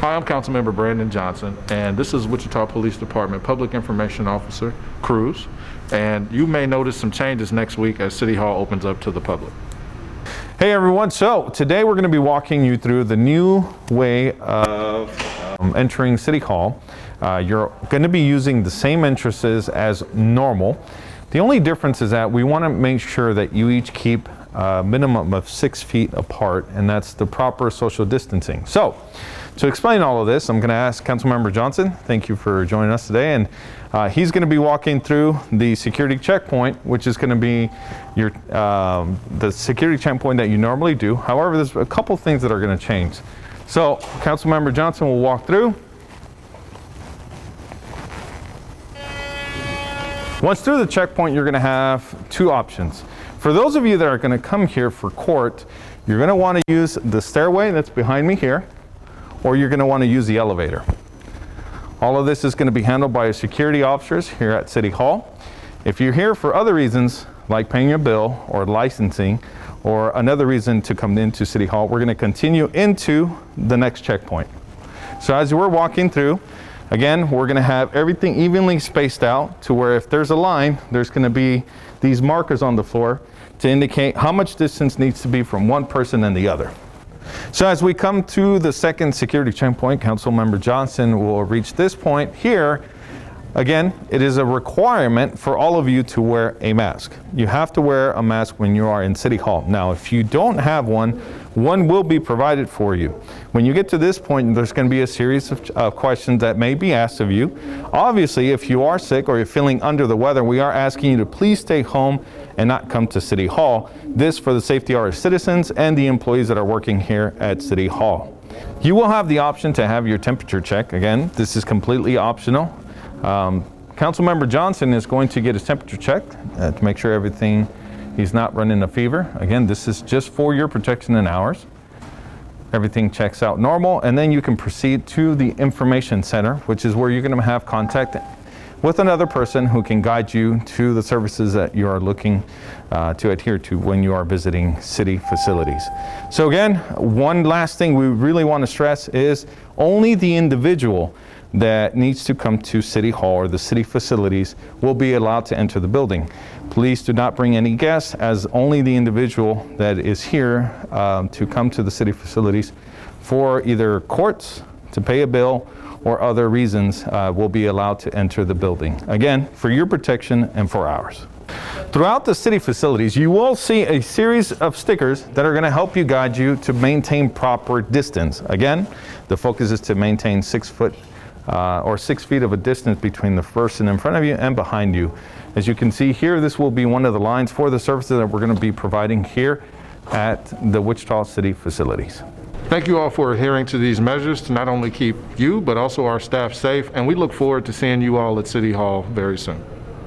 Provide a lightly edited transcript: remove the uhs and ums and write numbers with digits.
Hi, I'm Councilmember Brandon Johnson, and this is Wichita Police Department Public Information Officer Cruz. And you may notice some changes next week as City Hall opens up to the public. Hey everyone, so today we're going to be walking you through the new way of entering City Hall. You're going to be using the same entrances as normal. The only difference is that we want to make sure that you each keep a minimum of 6 feet apart, and that's the proper social distancing. So, to explain all of this, I'm going to ask Councilmember Johnson. Thank you for joining us today, and he's going to be walking through the security checkpoint, which is going to be your the security checkpoint that you normally do. However, there's a couple things that are going to change. So, Councilmember Johnson will walk through. Once through the checkpoint, you're going to have two options. For those of you that are going to come here for court, you're going to want to use the stairway that's behind me here, or you're going to want to use the elevator. All of this is going to be handled by security officers here at City Hall. If you're here for other reasons, like paying your bill or licensing, or another reason to come into City Hall, we're going to continue into the next checkpoint. So as we're walking through, again, we're going to have everything evenly spaced out to where if there's a line, there's going to be these markers on the floor to indicate how much distance needs to be from one person and the other. So as we come to the second security checkpoint, Councilmember Johnson will reach this point here. Again, it is a requirement for all of you to wear a mask. You have to wear a mask when you are in City Hall. Now, if you don't have one will be provided for you. When you get to this point, there's going to be a series of questions that may be asked of you. Obviously, if you are sick or you're feeling under the weather, we are asking you to please stay home and not come to City Hall. This for the safety of our citizens and the employees that are working here at City Hall. You will have the option to have your temperature check. Again, this is completely optional. Councilmember Johnson is going to get his temperature checked to make sure he's not running a fever. Again, this is just for your protection and ours. Everything checks out normal, and then you can proceed to the information center, which is where you're going to have contact with another person who can guide you to the services that you are looking to adhere to when you are visiting city facilities. So again, one last thing we really want to stress is only the individual that needs to come to City Hall or the city facilities will be allowed to enter the building. Please do not bring any guests, as only the individual that is here to come to the city facilities for either courts, to pay a bill, or other reasons will be allowed to enter the building. Again, for your protection and for ours. Throughout the city facilities, you will see a series of stickers that are going to help you guide you to maintain proper distance. Again, the focus is to maintain 6 foot or 6 feet of a distance between the person in front of you and behind you. As you can see here, this will be one of the lines for the services that we're going to be providing here at the Wichita City facilities. Thank you all for adhering to these measures to not only keep you, but also our staff safe, and we look forward to seeing you all at City Hall very soon.